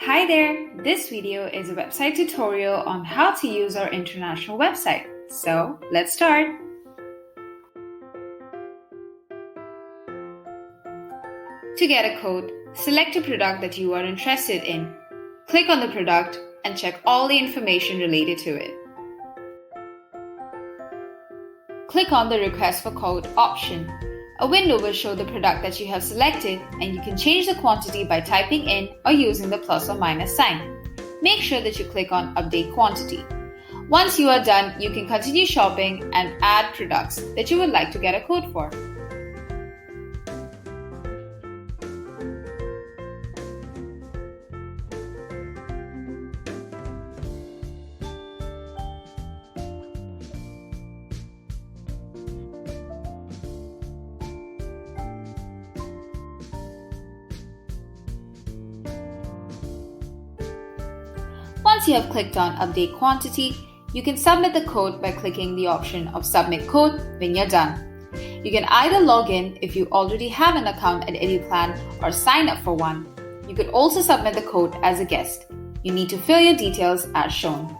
Hi there! This video is a website tutorial on how to use our international website. So let's start! To get a code, select a product that you are interested in. Click on the product and check all the information related to it. Click on the Request for Code option. A window will show the product that you have selected, and you can change the quantity by typing in or using the plus or minus sign. Make sure that you click on Update Quantity. Once you are done, you can continue shopping and add products that you would like to get a code for. Once you have clicked on Update Quantity, you can submit the code by clicking the option of Submit Code when you're done. You can either log in if you already have an account at EduPlan or sign up for one. You could also submit the code as a guest. You need to fill your details as shown.